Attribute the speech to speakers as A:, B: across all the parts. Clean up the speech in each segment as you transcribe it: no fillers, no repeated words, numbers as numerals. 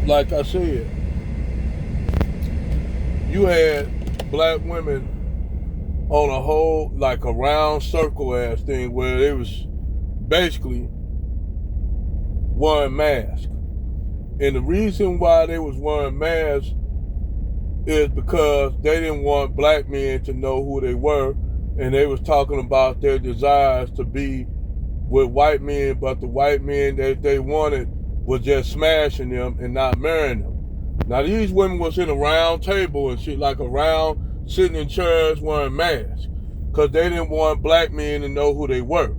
A: like I said, you had black women on a whole, like a round circle ass thing where it was basically wearing masks. And the reason why they was wearing masks is because they didn't want black men to know who they were, and they was talking about their desires to be with white men, but the white men that they wanted was just smashing them and not marrying them. Now these women was in a round table and shit, like a round, sitting in chairs wearing masks, because they didn't want black men to know who they were.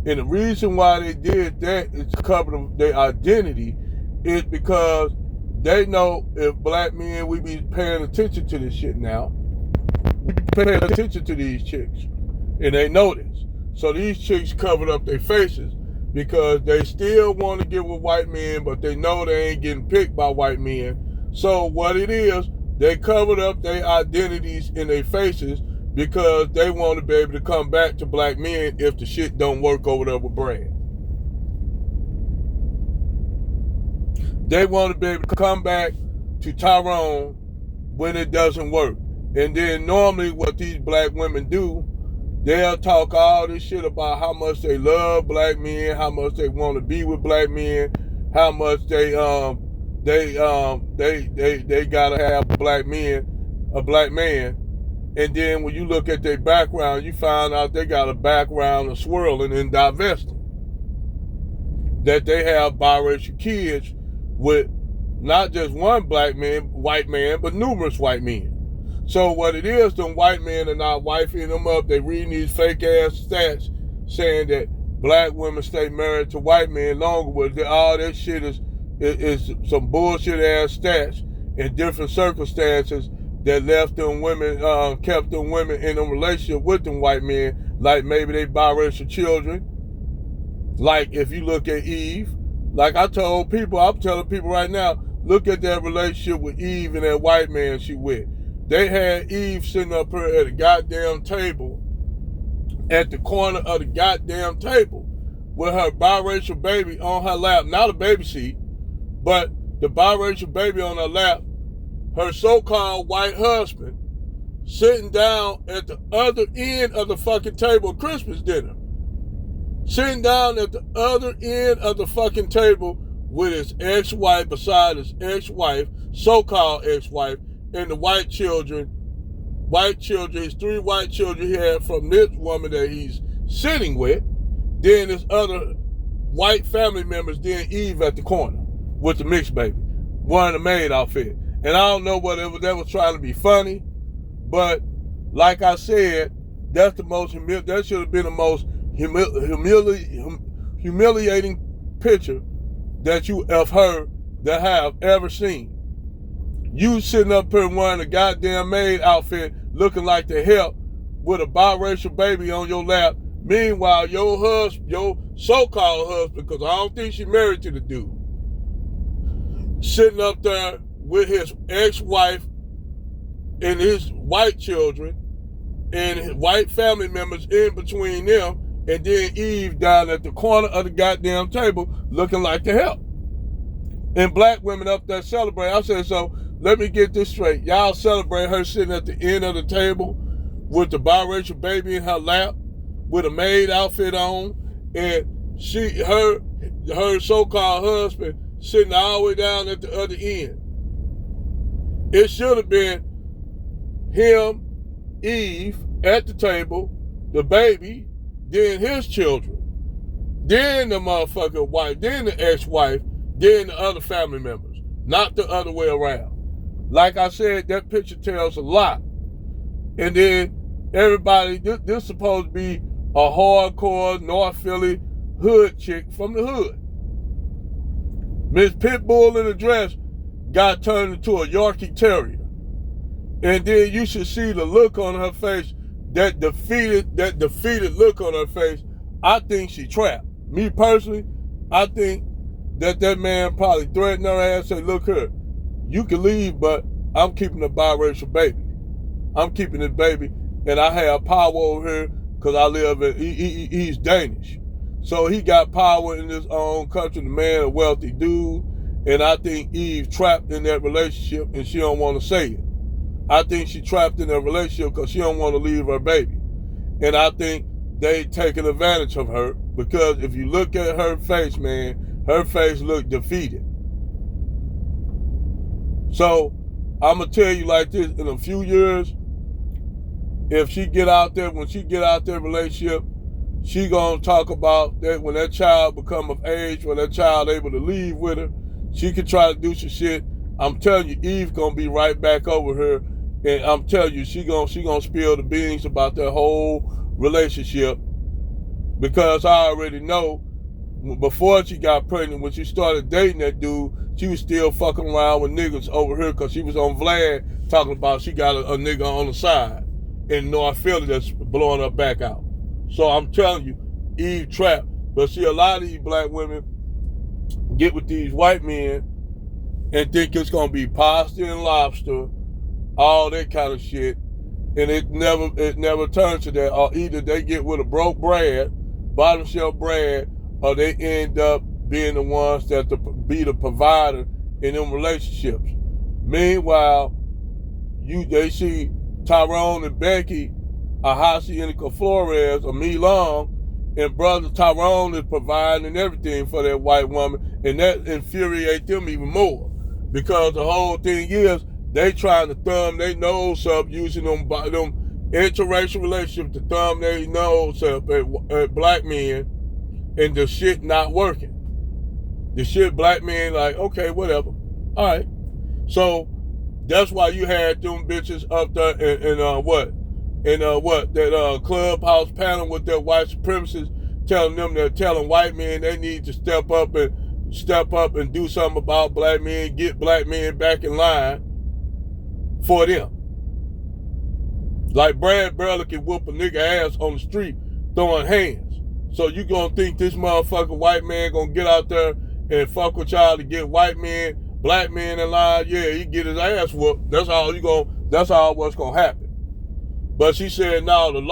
A: And the reason why they did that is to cover their identity, is because they know if black men, we be paying attention to this shit now. We be paying attention to these chicks. And they know this. So these chicks covered up their faces because they still want to get with white men, but they know they ain't getting picked by white men. So what it is, they covered up their identities in their faces because they want to be able to come back to black men if the shit don't work over there with Brad. They want to be able to come back to Tyrone when it doesn't work. And then normally what these black women do, they'll talk all this shit about how much they love black men, how much they want to be with black men, how much they gotta have a black man. And then when you look at their background, you find out they got a background of swirling and divesting. That they have biracial kids with not just one white man, but numerous white men. So what it is, them white men are not wifing them up. They reading these fake ass stats saying that black women stay married to white men longer. But all that shit is some bullshit ass stats in different circumstances that left them women, kept them women in a relationship with them white men, like maybe they biracial children. Like if you look at Eve, like I'm telling people right now, look at that relationship with Eve and that white man she with. They had Eve sitting up here at a goddamn table, at the corner of the goddamn table, with her biracial baby on her lap. Not a baby seat, but the biracial baby on her lap. Her so-called white husband sitting down at the other end of the fucking table, Christmas dinner. Sitting down at the other end of the fucking table with his ex-wife, beside his ex-wife, so-called ex-wife, and the white children, his 3 white children he had from this woman that he's sitting with, then his other white family members, then Eve at the corner with the mixed baby, wearing a maid outfit. And I don't know whether that was trying to be funny, but like I said, that should have been the most humiliating picture of her that I have ever seen. You sitting up here wearing a goddamn maid outfit, looking like the help, with a biracial baby on your lap. Meanwhile, your so-called husband, because I don't think she married to the dude, sitting up there with his ex-wife and his white children and his white family members in between them, and then Eve down at the corner of the goddamn table looking like the help. And black women up there celebrating. I said, so let me get this straight. Y'all celebrate her sitting at the end of the table with the biracial baby in her lap with a maid outfit on, and her so-called husband sitting all the way down at the other end. It should have been him, Eve, at the table, the baby, then his children, then the motherfucking wife, then the ex-wife, then the other family members, not the other way around. Like I said, that picture tells a lot. And then everybody, this supposed to be a hardcore North Philly hood chick from the hood. Miss Pitbull in a dress got turned into a Yorkie Terrier. And then you should see the look on her face, that defeated look on her face. I think she trapped. Me personally, I think that man probably threatened her ass, say, look here, you can leave, but I'm keeping a biracial baby. I'm keeping this baby, and I have power over here because I live in, he's Danish. So he got power in his own country, the man, a wealthy dude, And I think Eve trapped in that relationship and she don't want to say it. I think she trapped in that relationship because she don't want to leave her baby. And I think they taking advantage of her because if you look at her face, man, her face looked defeated. So I'm going to tell you like this, in a few years, if she get out there, when she get out there relationship, she going to talk about that when that child become of age, when that child able to leave with her, she could try to do some shit. I'm telling you, Eve going to be right back over her. And I'm telling you, she gonna spill the beans about that whole relationship because I already know before she got pregnant, when she started dating that dude, she was still fucking around with niggas over here because she was on Vlad talking about she got a nigga on the side in North Philly that's blowing her back out. So I'm telling you, Eve trapped. But see, a lot of these black women get with these white men and think it's gonna be pasta and lobster, all that kind of shit, and it never turns to that. Or either they get with a broke Brad, bottom shelf Brad, or they end up being the ones that be the provider in them relationships. Meanwhile, they see Tyrone and Becky, Ahasi and Flores, or Me Long, and brother Tyrone is providing and everything for that white woman, and that infuriates them even more because the whole thing is they trying to thumb their nose up using them interracial relationships to thumb their nose up at black men, and the shit not working. The shit black men like, okay, whatever. All right. So that's why you had them bitches up there in that clubhouse panel with their white supremacists telling white men they need to step up and do something about black men, get black men back in line for them. Like Brad Barely can whoop a nigga ass on the street throwing hands. So you gonna think this motherfucking white man gonna get out there and fuck with y'all to get black men in line? Yeah, he get his ass whooped. That's all what's gonna happen. But she said now the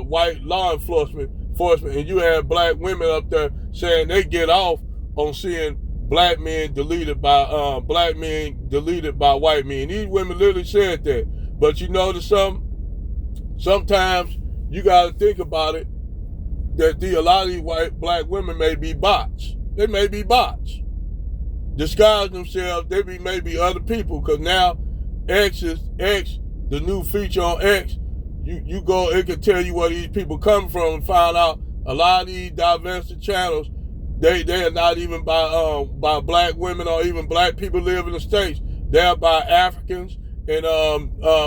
A: white law enforcement, and you have black women up there saying they get off on seeing black men deleted by white men. These women literally said that. But you notice something? Sometimes you gotta think about it that a lot of these black women may be bots. They may be bots. Disguise themselves, they may be other people, because now X, the new feature on X, you go, it can tell you where these people come from and find out a lot of these divested channels, they are not even by black women or even black people live in the States. They're by Africans and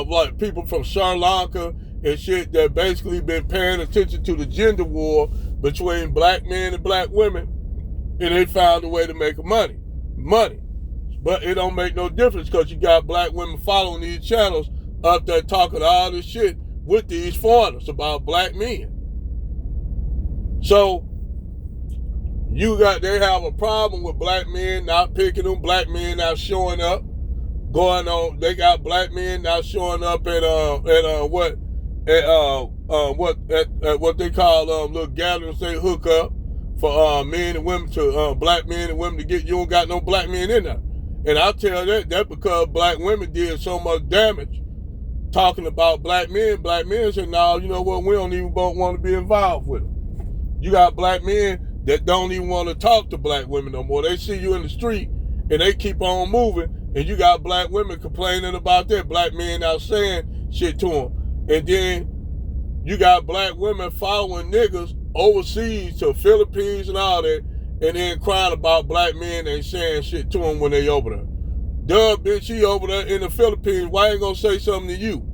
A: like people from Sri Lanka and shit that basically been paying attention to the gender war between black men and black women, and they found a way to make money. But it don't make no difference because you got black women following these channels up there talking all this shit with these foreigners about black men. So they have a problem with black men not picking them, black men not showing up, they got black men not showing up at what they call little gatherings they hook up for men and women to black men and women to get. You don't got no black men in there. And I tell that because black women did so much damage talking about black men. Black men said, no, you know what, we don't even want to be involved with them. You got black men that don't even want to talk to black women no more. They see you in the street and they keep on moving, and you got black women complaining about that. Black men not saying shit to them. And then you got black women following niggas overseas to Philippines and all that, and then crying about black men ain't saying shit to them when they over there. Duh, bitch, he over there in the Philippines. Why ain't gonna say something to you?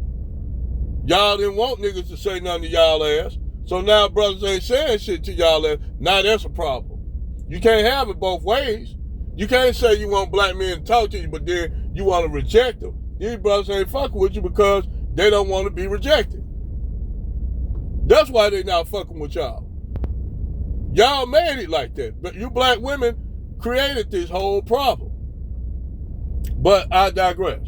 A: Y'all didn't want niggas to say nothing to y'all ass. So now brothers ain't saying shit to y'all ass. Now that's a problem. You can't have it both ways. You can't say you want black men to talk to you, but then you want to reject them. These brothers ain't fucking with you because they don't want to be rejected. That's why they not fucking with y'all. Y'all made it like that. But you black women created this whole problem. But I digress.